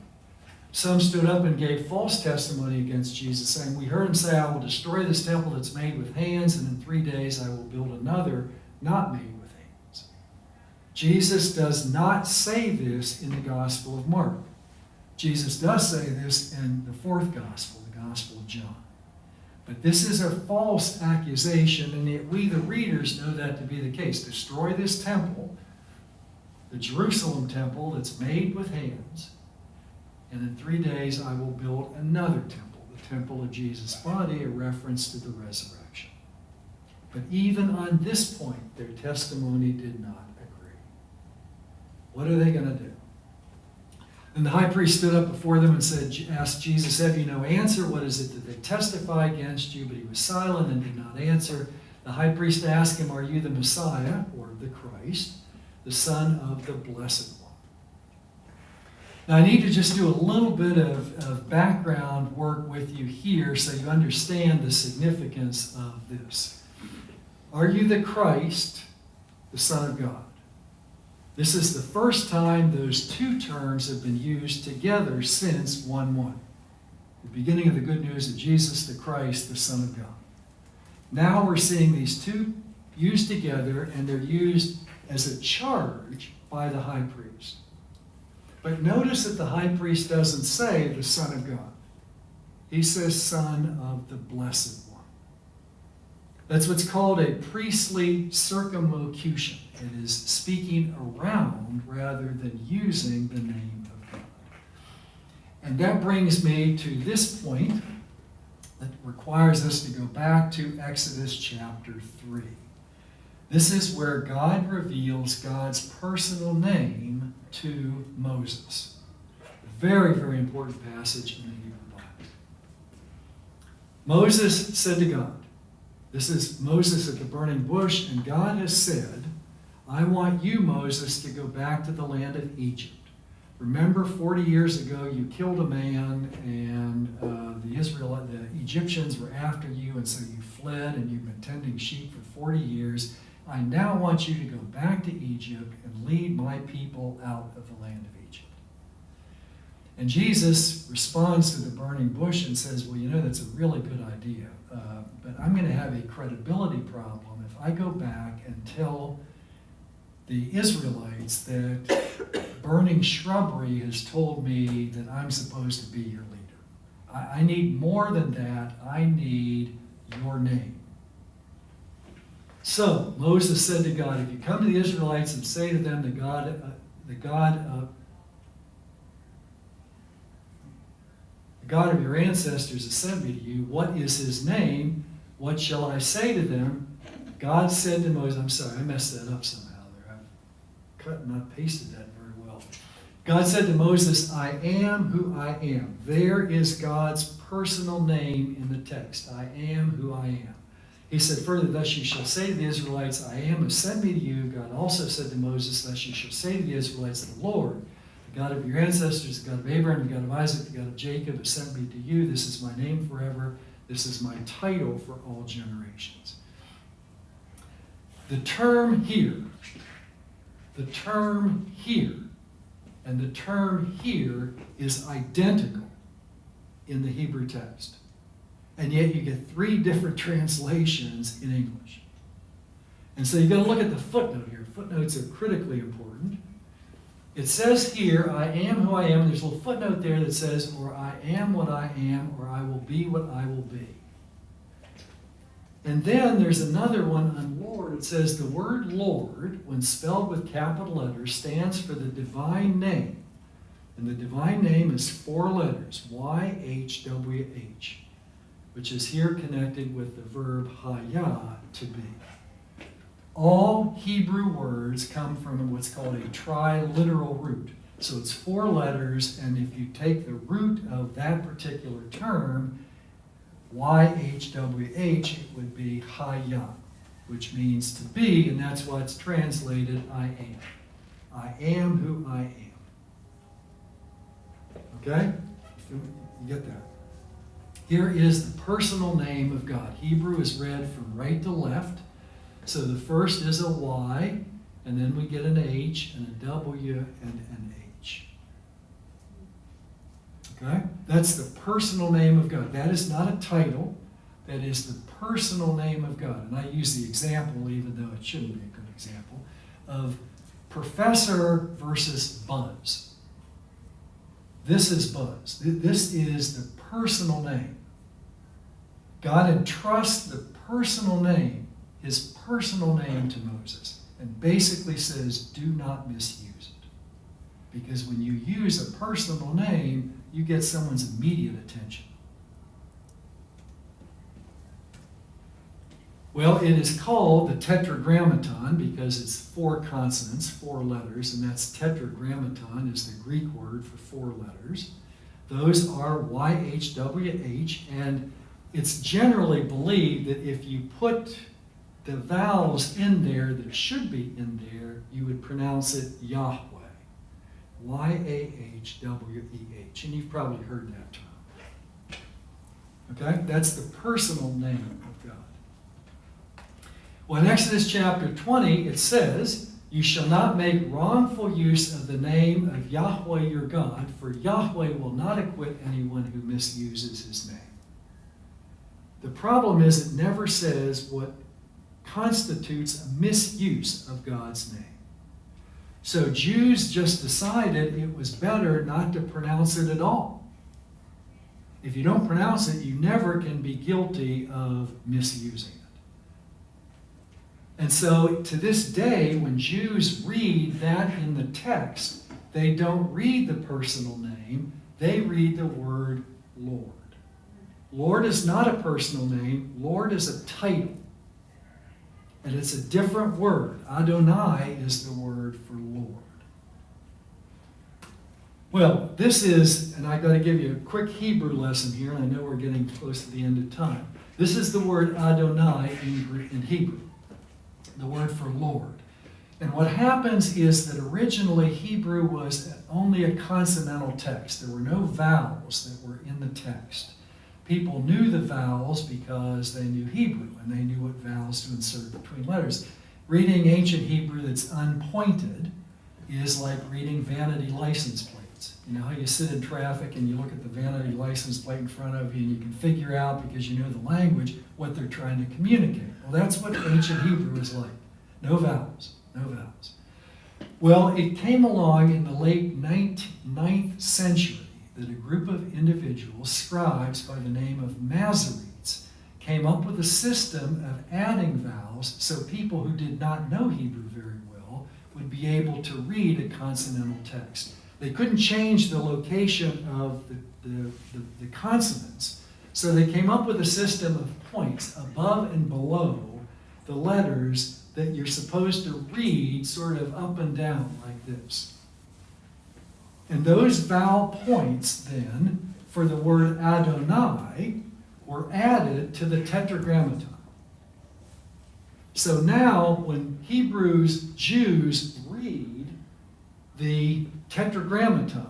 Some stood up and gave false testimony against Jesus, saying, we heard him say, I will destroy this temple that's made with hands, and in 3 days I will build another not made with hands. Jesus does not say this in the Gospel of Mark. Jesus does say this in the fourth Gospel, the Gospel of John. But this is a false accusation, and yet we, the readers, know that to be the case. Destroy this temple, the Jerusalem temple that's made with hands, and in 3 days I will build another temple, the temple of Jesus' body, a reference to the resurrection. But even on this point, their testimony did not agree. What are they going to do? And the high priest stood up before them and asked Jesus, have you no answer? What is it that they testify against you? But he was silent and did not answer. The high priest asked him, are you the Messiah, or the Christ, the Son of the Blessed One? Now I need to just do a little bit of background work with you here so you understand the significance of this. Are you the Christ, the Son of God? This is the first time those two terms have been used together since 1:1. The beginning of the good news of Jesus, the Christ, the Son of God. Now we're seeing these two used together, and they're used as a charge by the high priest. But notice that the high priest doesn't say the Son of God. He says Son of the Blessed One. That's what's called a priestly circumlocution. It is speaking around rather than using the name of God. And that brings me to this point that requires us to go back to Exodus chapter 3. This is where God reveals God's personal name to Moses. A very, very important passage in the Hebrew Bible. Moses said to God, this is Moses at the burning bush, and God has said, I want you, Moses, to go back to the land of Egypt. Remember 40 years ago you killed a man, and the Egyptians were after you, and so you fled, and you've been tending sheep for 40 years. I now want you to go back to Egypt and lead my people out of the land of Egypt. And Jesus responds to the burning bush and says, well, you know, that's a really good idea, but I'm going to have a credibility problem if I go back and tell the Israelites that burning shrubbery has told me that I'm supposed to be your leader. I need more than that. I need your name. So Moses said to God, if you come to the Israelites and say to them, the God of your ancestors has sent me to you, what is his name? What shall I say to them? God said to Moses, I'm sorry, I messed that up somehow there. I've cut and not pasted that very well. God said to Moses, I am who I am. There is God's personal name in the text. I am who I am. He said further, thus you shall say to the Israelites, I am who sent me to you. God also said to Moses, thus you shall say to the Israelites, the Lord, the God of your ancestors, the God of Abraham, the God of Isaac, the God of Jacob, has sent me to you. This is my name forever. This is my title for all generations. The term here, and the term here is identical in the Hebrew text. And yet you get three different translations in English. And so you've got to look at the footnote here. Footnotes are critically important. It says here, I am who I am. There's a little footnote there that says, or I am what I am, or I will be what I will be. And then there's another one on Lord. It says the word Lord, when spelled with capital letters, stands for the divine name. And the divine name is 4 letters, YHWH, which is here connected with the verb haya, to be. All Hebrew words come from what's called a triliteral root. So it's 4 letters, and if you take the root of that particular term, YHWH, it would be haya, which means to be, and that's why it's translated I am. I am who I am. Okay? You get that? Here is the personal name of God. Hebrew is read from right to left. So the first is a Y, and then we get an H, and a W, and an H. Okay? That's the personal name of God. That is not a title. That is the personal name of God. And I use the example, even though it shouldn't be a good example, of Professor versus Buzz. This is Buzz. This is the personal name. God entrusts the personal name, his personal name, to Moses, and basically says, do not misuse it. Because when you use a personal name, you get someone's immediate attention. Well, it is called the Tetragrammaton because it's 4 consonants, 4 letters, and that's Tetragrammaton is the Greek word for 4 letters. Those are YHWH, and it's generally believed that if you put the vowels in there that should be in there, you would pronounce it Yahweh. Y-A-H-W-E-H. And you've probably heard that term. Okay? That's the personal name of God. Well, in Exodus chapter 20, it says, "You shall not make wrongful use of the name of Yahweh your God, for Yahweh will not acquit anyone who misuses his name." The problem is it never says what constitutes a misuse of God's name. So Jews just decided it was better not to pronounce it at all. If you don't pronounce it, you never can be guilty of misusing it. And so to this day, when Jews read that in the text, they don't read the personal name, they read the word Lord. Lord is not a personal name, Lord is a title. And it's a different word. Adonai is the word for Lord. Well, this is, and I got to give you a quick Hebrew lesson here, and I know we're getting close to the end of time. This is the word Adonai in Hebrew, the word for Lord. And what happens is that originally Hebrew was only a consonantal text. There were no vowels that were in the text. People knew the vowels because they knew Hebrew, and they knew what vowels to insert between letters. Reading ancient Hebrew that's unpointed is like reading vanity license plates. You know how you sit in traffic and you look at the vanity license plate in front of you and you can figure out, because you know the language, what they're trying to communicate. Well, that's what ancient Hebrew is like. No vowels, no vowels. Well, it came along in the late 9th century that a group of individuals, scribes by the name of Masoretes, came up with a system of adding vowels so people who did not know Hebrew very well would be able to read a consonantal text. They couldn't change the location of the consonants, so they came up with a system of points above and below the letters that you're supposed to read sort of up and down like this. And those vowel points then for the word Adonai were added to the Tetragrammaton. So now when Jews read the Tetragrammaton,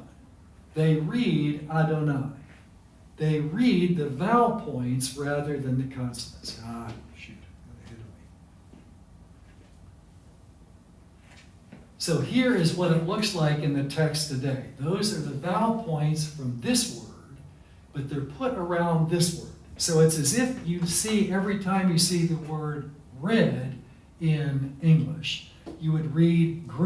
they read Adonai. They read the vowel points rather than the consonants. So here is what it looks like in the text today. Those are the vowel points from this word, but they're put around this word. So it's as if you see, every time you see the word red in English, you would read green.